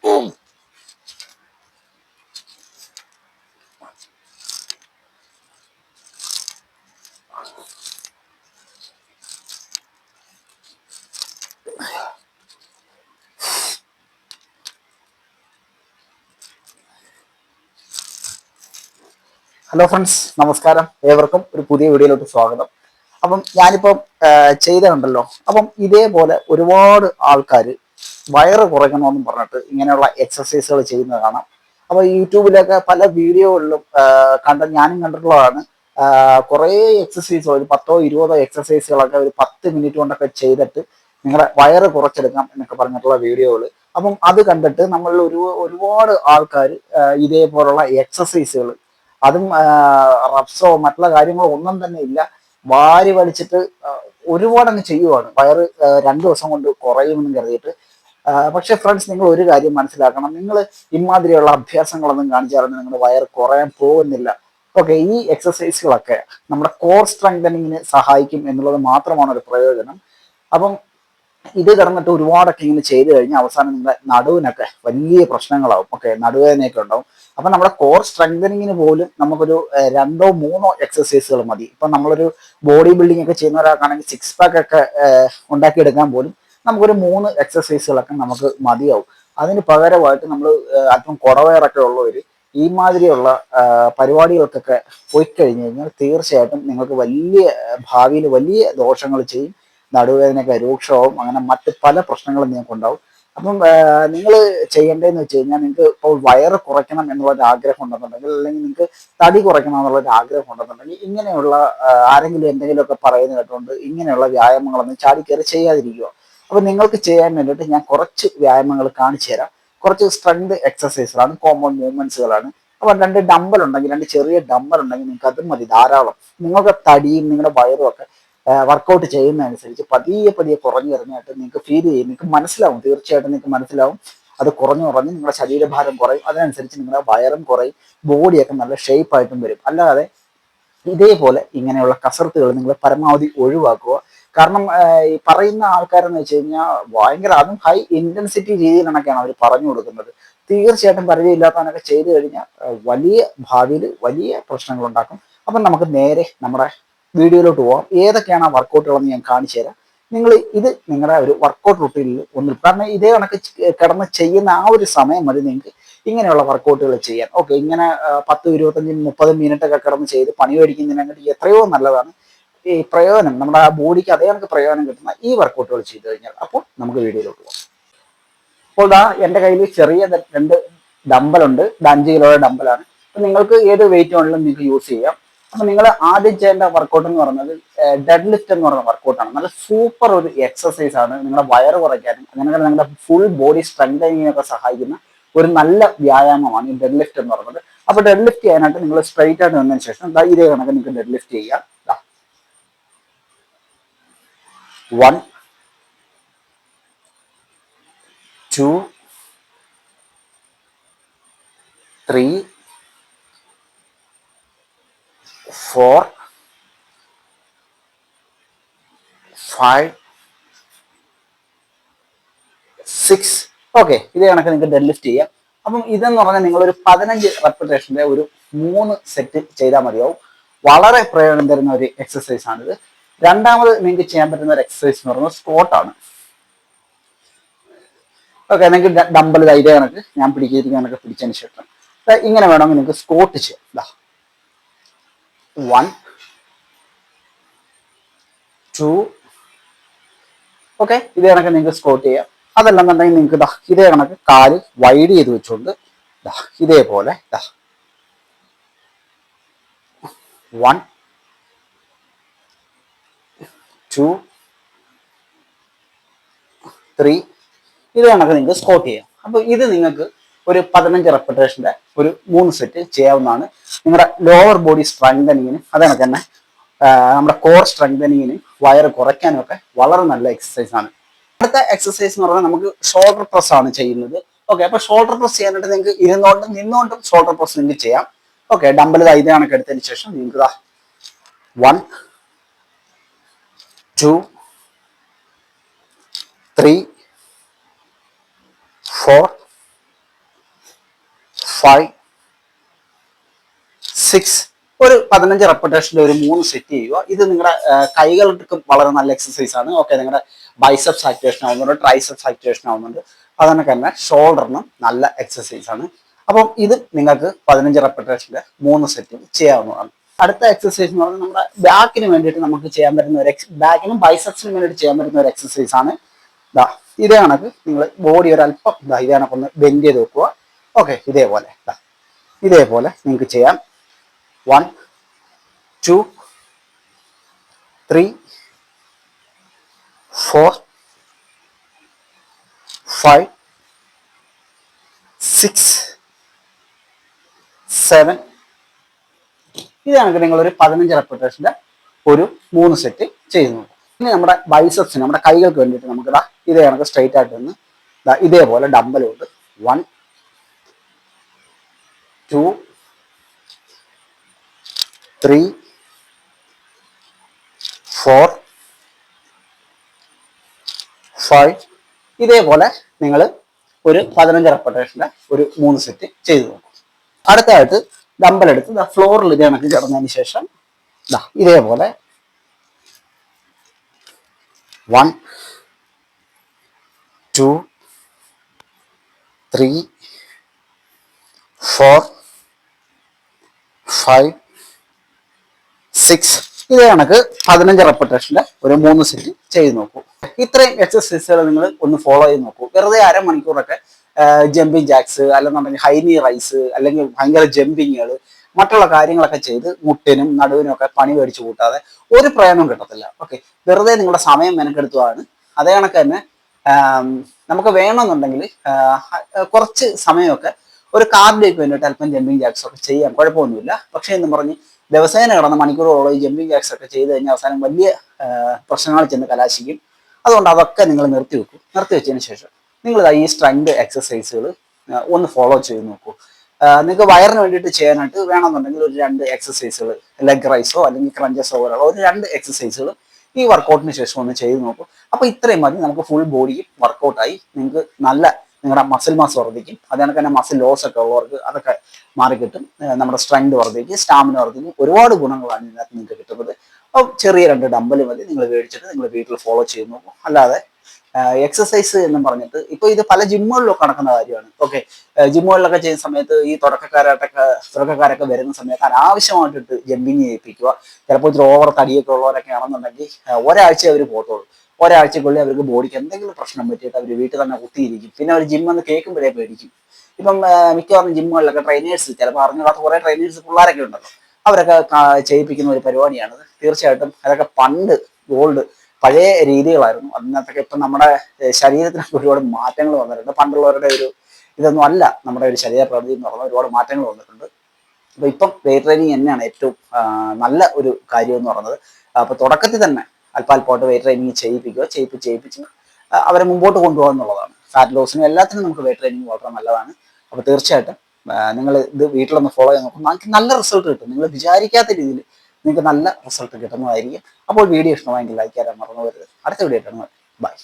Hello friends, നമസ്കാരം. ഏവർക്കും ഒരു പുതിയ വീഡിയോയിലോട്ട് സ്വാഗതം. അപ്പം ഞാനിപ്പം ചെയ്തിട്ടുണ്ടല്ലോ. അപ്പം ഇതേപോലെ ഒരുപാട് ആൾക്കാർ വയറ് കുറയ്ക്കണമെന്നും പറഞ്ഞിട്ട് ഇങ്ങനെയുള്ള എക്സസൈസുകൾ ചെയ്യുന്നത് കാണാം. അപ്പൊ യൂട്യൂബിലൊക്കെ പല വീഡിയോകളിലും ഞാനും കണ്ടിട്ടുള്ളതാണ്. കുറേ എക്സസൈസ്, ഒരു 10-20 എക്സസൈസുകളൊക്കെ ഒരു 10 മിനിറ്റ് കൊണ്ടൊക്കെ ചെയ്തിട്ട് നിങ്ങളുടെ വയറ് കുറച്ചെടുക്കാം എന്നൊക്കെ പറഞ്ഞിട്ടുള്ള വീഡിയോകൾ. അപ്പം അത് കണ്ടിട്ട് നമ്മൾ ഒരുപാട് ആൾക്കാർ ഇതേപോലുള്ള എക്സസൈസുകൾ, അതും റബ്സോ മറ്റുള്ള കാര്യങ്ങളോ ഒന്നും തന്നെ ഇല്ല, വാരി വലിച്ചിട്ട് ഒരുപാട് അങ്ങ് ചെയ്യുവാണ്. വയറ് 2 ദിവസം കൊണ്ട് കുറയുമെന്ന് കരുതിയിട്ട്. പക്ഷെ ഫ്രണ്ട്സ്, നിങ്ങൾ ഒരു കാര്യം മനസ്സിലാക്കണം. നിങ്ങൾ ഇമാതിരിയുള്ള അഭ്യാസങ്ങളൊന്നും കാണിച്ചാലും നിങ്ങളുടെ വയറ് കുറയാൻ പോകുന്നില്ല. ഓക്കെ, ഈ എക്സസൈസുകളൊക്കെ നമ്മുടെ കോർ സ്ട്രെങ്തനിങ്ങിന് സഹായിക്കും എന്നുള്ളത് മാത്രമാണ് ഒരു പ്രയോജനം. അപ്പം ഇത് കിടന്നിട്ട് ഒരുപാടൊക്കെ ഇങ്ങനെ ചെയ്തു കഴിഞ്ഞാൽ അവസാനം നിങ്ങളുടെ നടുവിനൊക്കെ വലിയ പ്രശ്നങ്ങളാവും. ഓക്കെ, നടുവേദനയൊക്കെ ഉണ്ടാവും. അപ്പൊ നമ്മുടെ കോർ സ്ട്രെങ്തനിങ്ങിന് പോലും നമുക്കൊരു 2-3 എക്സസൈസുകൾ മതി. ഇപ്പൊ നമ്മളൊരു ബോഡി ബിൽഡിംഗ് ഒക്കെ ചെയ്യുന്ന ഒരാൾക്കാണെങ്കിൽ 6 പാക്ക് ഒക്കെ ഉണ്ടാക്കിയെടുക്കാൻ പോലും നമുക്കൊരു 3 എക്സസൈസുകളൊക്കെ നമുക്ക് മതിയാവും. അതിന് പകരമായിട്ട് നമ്മൾ അല്പം കുടവയറൊക്കെ ഉള്ളവർ ഈ മാതിരിയുള്ള പരിപാടികൾക്കൊക്കെ പോയി കഴിഞ്ഞു കഴിഞ്ഞാൽ തീർച്ചയായിട്ടും നിങ്ങൾക്ക് ഭാവിയിൽ വലിയ ദോഷങ്ങൾ ചെയ്യും. നടുവേദനയൊക്കെ രൂക്ഷമാവും. അങ്ങനെ മറ്റ് പല പ്രശ്നങ്ങളും നിങ്ങൾക്ക് ഉണ്ടാവും. അപ്പം നിങ്ങൾ ചെയ്യേണ്ടതെന്ന് വെച്ച് കഴിഞ്ഞാൽ, നിങ്ങൾക്ക് ഇപ്പോൾ വയറ് കുറയ്ക്കണം എന്നുള്ളൊരു ആഗ്രഹം ഉണ്ടെന്നുണ്ടെങ്കിൽ, അല്ലെങ്കിൽ നിങ്ങൾക്ക് തടി കുറയ്ക്കണം എന്നുള്ളൊരു ആഗ്രഹം ഉണ്ടെന്നുണ്ടെങ്കിൽ, ഇങ്ങനെയുള്ള ആരെങ്കിലും എന്തെങ്കിലുമൊക്കെ പറയുന്നത് കേട്ടുകൊണ്ട് ഇങ്ങനെയുള്ള വ്യായാമങ്ങളൊന്നും ചാടിക്കയറി ചെയ്യാതിരിക്കുക. അപ്പൊ നിങ്ങൾക്ക് ചെയ്യാൻ വേണ്ടിയിട്ട് ഞാൻ കുറച്ച് വ്യായാമങ്ങൾ കാണിച്ചു തരാം. കുറച്ച് സ്ട്രെങ്ത് എക്സസൈസുകളാണ്, കോമൺ മൂവ്മെന്റ്സുകളാണ്. അപ്പൊ 2 ഡമ്പൽ ഉണ്ടെങ്കിൽ, 2 ചെറിയ ഡമ്പൽ ഉണ്ടെങ്കിൽ നിങ്ങൾക്ക് അത് മതി, ധാരാളം. നിങ്ങൾക്ക് തടിയും നിങ്ങളുടെ വയറും ഒക്കെ വർക്കൗട്ട് ചെയ്യുന്നതനുസരിച്ച് പതിയെ പതിയെ കുറഞ്ഞു വരുന്നതായിട്ട് നിങ്ങൾക്ക് ഫീൽ ചെയ്യും. നിങ്ങൾക്ക് മനസ്സിലാവും, തീർച്ചയായിട്ടും നിങ്ങൾക്ക് മനസ്സിലാവും. അത് കുറഞ്ഞു നിങ്ങളുടെ ശരീരഭാരം കുറയും. അതിനനുസരിച്ച് നിങ്ങളുടെ വയറും കുറയും, ബോഡിയൊക്കെ നല്ല ഷേപ്പായിട്ടും വരും. അല്ലാതെ ഇതേപോലെ ഇങ്ങനെയുള്ള കസർത്തുകൾ നിങ്ങൾ പരമാവധി ഒഴിവാക്കുക. കാരണം ഈ പറയുന്ന ആൾക്കാരെന്ന് വെച്ച് കഴിഞ്ഞാൽ ഭയങ്കര, അതും ഹൈ ഇന്റൻസിറ്റി രീതിയിലൊക്കെയാണ് അവർ പറഞ്ഞു കൊടുക്കുന്നത്. തീർച്ചയായിട്ടും പരിചയമില്ലാത്തവനൊക്കെ ചെയ്തു കഴിഞ്ഞാൽ വലിയ ഭാവിയിൽ വലിയ പ്രശ്നങ്ങൾ ഉണ്ടാക്കും. അപ്പം നമുക്ക് നേരെ നമ്മുടെ വീഡിയോയിലോട്ട് പോകാം. ഏതൊക്കെയാണ് ആ വർക്കൗട്ടുകളെന്ന് ഞാൻ കാണിച്ചു തരാം. നിങ്ങൾ ഇത് നിങ്ങളുടെ ഒരു വർക്കൗട്ട് റുട്ടീനിൽ ഒന്നും, കാരണം ഇതേ കണക്ക് കിടന്ന് ചെയ്യുന്ന ആ ഒരു സമയം മതി നിങ്ങൾക്ക് ഇങ്ങനെയുള്ള വർക്കൗട്ടുകൾ ചെയ്യാൻ. ഓക്കെ, ഇങ്ങനെ 10-25-30 മിനിറ്റ് ഒക്കെ കിടന്ന് ചെയ്ത് പണി മേടിക്കുന്നതിനെങ്കിൽ എത്രയോ നല്ലതാണ് ഈ പ്രയോജനം, നമ്മുടെ ആ ബോഡിക്ക് അതേ കണക്ക് പ്രയോജനം കിട്ടുന്ന ഈ വർക്കൗട്ടുകൾ ചെയ്തു കഴിഞ്ഞാൽ. അപ്പോൾ നമുക്ക് വീഡിയോയിലോട്ട് പോകാം. അപ്പോൾ എൻ്റെ കയ്യിൽ ചെറിയ 2 ഡമ്പലുണ്ട്. ഇത് 5 കിലോയുടെ ഡമ്പലാണ്. അപ്പൊ നിങ്ങൾക്ക് ഏത് വെയിറ്റ് വേണമെങ്കിലും നിങ്ങൾക്ക് യൂസ് ചെയ്യാം. അപ്പൊ നിങ്ങൾ ആദ്യം ചെയ്യേണ്ട വർക്കൗട്ട് എന്ന് പറയുന്നത് ഡെഡ് ലിഫ്റ്റ് എന്ന് പറയുന്ന വർക്കൗട്ടാണ്. നല്ല സൂപ്പർ ഒരു എക്സസൈസ് ആണ്. നിങ്ങളുടെ വയറ് കുറയ്ക്കാനും അങ്ങനെ നിങ്ങളുടെ ഫുൾ ബോഡി സ്ട്രെങ്തനിങ്ങിനൊക്കെ സഹായിക്കുന്ന ഒരു നല്ല വ്യായാമമാണ് ഈ ഡെഡ് ലിഫ്റ്റ് എന്ന് പറയുന്നത്. അപ്പൊ ഡെഡ് ലിഫ്റ്റ് ചെയ്യാനായിട്ട് നിങ്ങൾ സ്ട്രൈറ്റ് ആയിട്ട് വന്നതിന് ശേഷം ഇതേ കണക്ക് നിങ്ങൾക്ക് ഡെഡ് ലിഫ്റ്റ് ചെയ്യാം. 1, 2, 3, 4, 5, 6. ഓക്കെ, ഇതേ കണക്ക് നിങ്ങൾക്ക് ഡെഡ് ലിഫ്റ്റ് ചെയ്യാം. അപ്പം ഇതെന്ന് പറഞ്ഞാൽ നിങ്ങളൊരു 15 റെപ്പിറ്റേഷൻ്റെ ഒരു 3 സെറ്റ് ചെയ്താൽ മതിയാവും. വളരെ പ്രയോജനം തരുന്ന ഒരു എക്സസൈസ് ആണിത്. രണ്ടാമത് നിങ്ങൾക്ക് ചെയ്യാൻ പറ്റുന്ന ഒരു എക്സസൈസ് എന്ന് പറയുന്നത് സ്ക്വാട്ടാണ്. ഓക്കെ, നിങ്ങൾക്ക് ഡമ്പൽ ഇതേ കണക്ക് ഞാൻ പിടിക്കുന്നതൊക്കെ പിടിച്ചതിന് ശേഷം ഇങ്ങനെ വേണമെങ്കിൽ നിങ്ങൾക്ക് സ്ക്വാട്ട് ചെയ്യാം. 1, 2. ഓക്കെ, ഇതേ കണക്ക് നിങ്ങൾക്ക് സ്ക്വാട്ട് ചെയ്യാം. അതല്ലെന്നുണ്ടെങ്കിൽ നിങ്ങൾക്ക് ഇതേ കണക്ക് കാല് വൈഡ് ചെയ്ത് വെച്ചുകൊണ്ട് ഇതേപോലെ 1, 2, 3. ഇത് കണക്ക് നിങ്ങൾക്ക് സ്ക്വാട്ട് ചെയ്യാം. അപ്പൊ ഇത് നിങ്ങൾക്ക് ഒരു 15 റെപ്പിറ്റേഷന്റെ ഒരു 3 സെറ്റ് ചെയ്യാവുന്നതാണ്. നിങ്ങളുടെ ലോവർ ബോഡി സ്ട്രെങ്തനിങ്ങിന്, അതേകണക്ക് തന്നെ നമ്മുടെ കോർ സ്ട്രെങ്തനിങ്ങിന്, വയറ് കുറയ്ക്കാനും ഒക്കെ വളരെ നല്ല എക്സസൈസ് ആണ്. അടുത്ത എക്സസൈസ് എന്ന് പറഞ്ഞാൽ നമുക്ക് ഷോൾഡർ പ്രസ് ആണ് ചെയ്യുന്നത്. ഓക്കെ, അപ്പൊ ഷോൾഡർ പ്രസ് ചെയ്യാനായിട്ട് നിങ്ങൾക്ക് ഇരുന്നോണ്ടും നിന്നോണ്ടും ഷോൾഡർ പ്രസ് നിങ്ങൾക്ക് ചെയ്യാം. ഓക്കെ, ഡമ്പൽ ഇതേ കണക്ക് എടുത്തതിന് ശേഷം നിങ്ങൾക്ക് 1, 2, 3, 4, 5 6 ഒരു 15 റെപ്പറ്റേഷനിൽ ഒരു 3 സെറ്റ് ചെയ്യുക. ഇത് നിങ്ങളുടെ കൈകൾക്ക് വളരെ നല്ല എക്സസൈസ് ആണ്. ഓക്കെ, നിങ്ങളുടെ ബൈസെപ്സ് ആക്ടിവേഷൻ ആവുന്നുണ്ട്, ട്രൈസെപ്സ് ആക്ടിവേഷൻ ആവുന്നുണ്ട്. അതുകൊണ്ട് തന്നെ ഷോൾഡറിനും നല്ല എക്സസൈസ് ആണ്. അപ്പം ഇത് നിങ്ങൾക്ക് 15 റെപ്പറ്റേഷനിൽ 3 സെറ്റ് ചെയ്യാവുന്നതാണ്. അടുത്ത എക്സസൈസ് എന്ന് പറഞ്ഞാൽ നമ്മുടെ ബാക്കിന് വേണ്ടിയിട്ട് നമുക്ക് ചെയ്യാൻ പറ്റുന്ന ഒരു ബാക്കിനും ബൈസെപ്സിനും വേണ്ടിയിട്ട് ചെയ്യാൻ പറ്റുന്ന ഒരു എക്സസൈസ് ആണ്. ദാ ഇതേ കണക്ക് നിങ്ങൾ ബോഡി ഒരല്പം ഇതേ കണക്കൊന്ന് ബെൻഡ് ചെയ്ത് വെക്കുക. ഓക്കെ, ഇതേപോലെ നിങ്ങൾക്ക് ചെയ്യാം. 1 2 3 4 5 6 7 ഇതാണ് നിങ്ങൾ ഒരു 15 റെപ്പറ്റേഷന്റെ ഒരു 3 സെറ്റ് ചെയ്യുന്നു. ഇനി നമ്മുടെ ബൈസെപ്സിന്, നമ്മുടെ കൈകൾക്ക് വേണ്ടിയിട്ട് നമുക്ക് ഇതേ കണക്ക് സ്ട്രെയിറ്റ് ആയിട്ട് നിന്ന് ഇതേപോലെ ഡമ്പലുണ്ട്. 1 2 3 4 5 ഇതേപോലെ നിങ്ങൾ ഒരു 15 റെപ്പറ്റേഷന്റെ ഒരു 3 സെറ്റ് ചെയ്തു നോക്കും. അടുത്തായിട്ട് ഡമ്പൽ എടുത്ത് ഫ്ലോറിൽ ഇത് കണക്ക് കിടന്നതിന് ശേഷം ഇതേപോലെ 1 2 3 4 5 6 ഇതേ കണക്ക് 15 റെപ്പറ്റേഷന്റെ ഒരു 3 സെറ്റ് ചെയ്ത് നോക്കൂ. ഇത്രയും എക്സസൈസുകൾ നിങ്ങൾ ഒന്ന് ഫോളോ ചെയ്ത് നോക്കൂ. വെറുതെ അരമണിക്കൂറൊക്കെ ജമ്പിങ് ജാക്സ് അല്ലെന്നുണ്ടെങ്കിൽ ഹൈനി റൈസ് അല്ലെങ്കിൽ ഭയങ്കര ജമ്പിങ്ങുകൾ മറ്റുള്ള കാര്യങ്ങളൊക്കെ ചെയ്ത് മുട്ടിനും നടുവിനും ഒക്കെ പണി മേടിച്ചു കൂട്ടാതെ ഒരു പ്രയോജനം കിട്ടത്തില്ല. ഓക്കെ, വെറുതെ നിങ്ങളുടെ സമയം മെനക്കെടുത്തുകയാണ്. അതേ കണക്ക് തന്നെ നമുക്ക് വേണമെന്നുണ്ടെങ്കിൽ കുറച്ച് സമയമൊക്കെ ഒരു കാർഡിയോക്ക് വേണ്ടിയിട്ട് അല്പം ജമ്പിങ് ജാക്സ് ഒക്കെ ചെയ്യാം, കുഴപ്പമൊന്നുമില്ല. പക്ഷേ എന്ന് പറഞ്ഞ് ദിവസേന കിടന്ന മണിക്കൂറുകളോ ഈ ജമ്പിങ് ജാക്സ് ഒക്കെ ചെയ്ത് കഴിഞ്ഞാൽ അവസാനം വലിയ പ്രശ്നങ്ങൾ ചെന്ന് കലാശിക്കും. അതുകൊണ്ട് അതൊക്കെ നിങ്ങൾ നിർത്തി വെച്ചതിന് ശേഷം നിങ്ങൾ ഈ സ്ട്രെങ്ത് എക്സസൈസുകൾ ഒന്ന് ഫോളോ ചെയ്ത് നോക്കൂ. നിങ്ങൾക്ക് വയറിന് വേണ്ടിയിട്ട് ചെയ്യാനായിട്ട് വേണമെന്നുണ്ടെങ്കിൽ ഒരു 2 എക്സസൈസുകൾ, ലെഗ് റൈസോ അല്ലെങ്കിൽ ക്രഞ്ചസോ പോലുള്ള ഒരു 2 എക്സസൈസുകൾ ഈ വർക്കൗട്ടിന് ശേഷം ഒന്ന് ചെയ്ത് നോക്കും. അപ്പോൾ ഇത്രയും മതി, നമുക്ക് ഫുൾ ബോഡിയും വർക്കൗട്ടായി. നിങ്ങൾക്ക് നല്ല നിങ്ങളുടെ മസിൽ മാസ് വർദ്ധിക്കും. അതുകണക്ക് തന്നെ മസിൽ ലോസ് ഒക്കെ ഉള്ളവർക്ക് അതൊക്കെ മാറിക്കിട്ടും. നമ്മുടെ സ്ട്രെങ്ത് വർദ്ധിക്കും, സ്റ്റാമിന വർദ്ധിക്കും. ഒരുപാട് ഗുണങ്ങളാണ് ഇതിനകത്ത് നിങ്ങൾക്ക് കിട്ടുന്നത്. അപ്പോൾ ചെറിയ 2 ഡമ്പൽ മതി, നിങ്ങൾ മേടിച്ചിട്ട് നിങ്ങൾ വീട്ടിൽ ഫോളോ ചെയ്ത് നോക്കും. അല്ലാതെ എക്സസൈസ് എന്നും പറഞ്ഞിട്ട് ഇപ്പോൾ ഇത് പല ജിമ്മുകളിലൊക്കെ നടക്കുന്ന കാര്യമാണ്. ഓക്കെ, ജിമ്മുകളിലൊക്കെ ചെയ്യുന്ന സമയത്ത് ഈ തുടക്കക്കാരൊക്കെ വരുന്ന സമയത്ത് അനാവശ്യമായിട്ടിട്ട് ജമ്പിങ് ചെയ്യിപ്പിക്കുക. ചിലപ്പോൾ ഇത്തിരി ഓവർ തടിയൊക്കെ ഉള്ളവരൊക്കെ ആണെന്നുണ്ടെങ്കിൽ ഒരാഴ്ച അവർ പോകത്തുള്ളൂ. ഒരാഴ്ചക്കുള്ളിൽ അവർക്ക് ബോഡിക്ക് എന്തെങ്കിലും പ്രശ്നം പറ്റിയിട്ട് അവർ വീട്ടിൽ തന്നെ കുത്തിയിരിക്കും. പിന്നെ അവർ ജിമ്മെന്ന് കേൾക്കുമ്പോഴേ പേടിക്കും. ഇപ്പം മിക്കവാറും ജിമ്മുകളിലൊക്കെ ട്രെയിനേഴ്സ്, ചിലപ്പോൾ അറിഞ്ഞാത്ത കുറേ ട്രെയിനേഴ്സ് പിള്ളേരൊക്കെ ഉണ്ടല്ലോ, അവരൊക്കെ ചെയ്യിപ്പിക്കുന്ന ഒരു പരിപാടിയാണത്. തീർച്ചയായിട്ടും അതൊക്കെ പണ്ട് പഴയ രീതികളായിരുന്നു. അതിനകത്തൊക്കെ ഇപ്പം നമ്മുടെ ശരീരത്തിനൊക്കെ ഒരുപാട് മാറ്റങ്ങൾ വന്നിട്ടുണ്ട്. പണ്ടുള്ളവരുടെ ഒരു ഇതൊന്നും അല്ല നമ്മുടെ ഒരു ശരീര പ്രകൃതി എന്ന് പറഞ്ഞാൽ ഒരുപാട് മാറ്റങ്ങൾ വന്നിട്ടുണ്ട്. അപ്പോൾ ഇപ്പം വെയിറ്റ് ട്രെയിനിങ് തന്നെയാണ് ഏറ്റവും നല്ല ഒരു കാര്യം എന്ന് പറയുന്നത്. അപ്പോൾ തുടക്കത്തിൽ തന്നെ അല്പാൽപോട്ട് വെയിറ്റ് ട്രെയിനിങ് ചെയ്യിപ്പിച്ച് അവരെ മുമ്പോട്ട് കൊണ്ടുപോകുക എന്നുള്ളതാണ്. ഫാറ്റ് ലോസിനും എല്ലാത്തിനും നമുക്ക് വെയിറ്റ് ട്രെയിനിങ് വളരെ നല്ലതാണ്. അപ്പോൾ തീർച്ചയായിട്ടും നിങ്ങൾ ഇത് വീട്ടിലൊന്ന് ഫോളോ ചെയ്ത് നോക്കും. നമുക്ക് നല്ല റിസൾട്ട് കിട്ടും. നിങ്ങൾ വിചാരിക്കാത്ത രീതിയിൽ നിങ്ങൾക്ക് നല്ല റിസൾട്ട് കിട്ടുന്നതായിരിക്കും. അപ്പോൾ വീഡിയോ ഇഷ്ടമായെങ്കിൽ ലൈക്ക് ചെയ്യാൻ മറന്നു പോകരുത്. അടുത്ത വീഡിയോ കാണുന്നത്. ബൈ.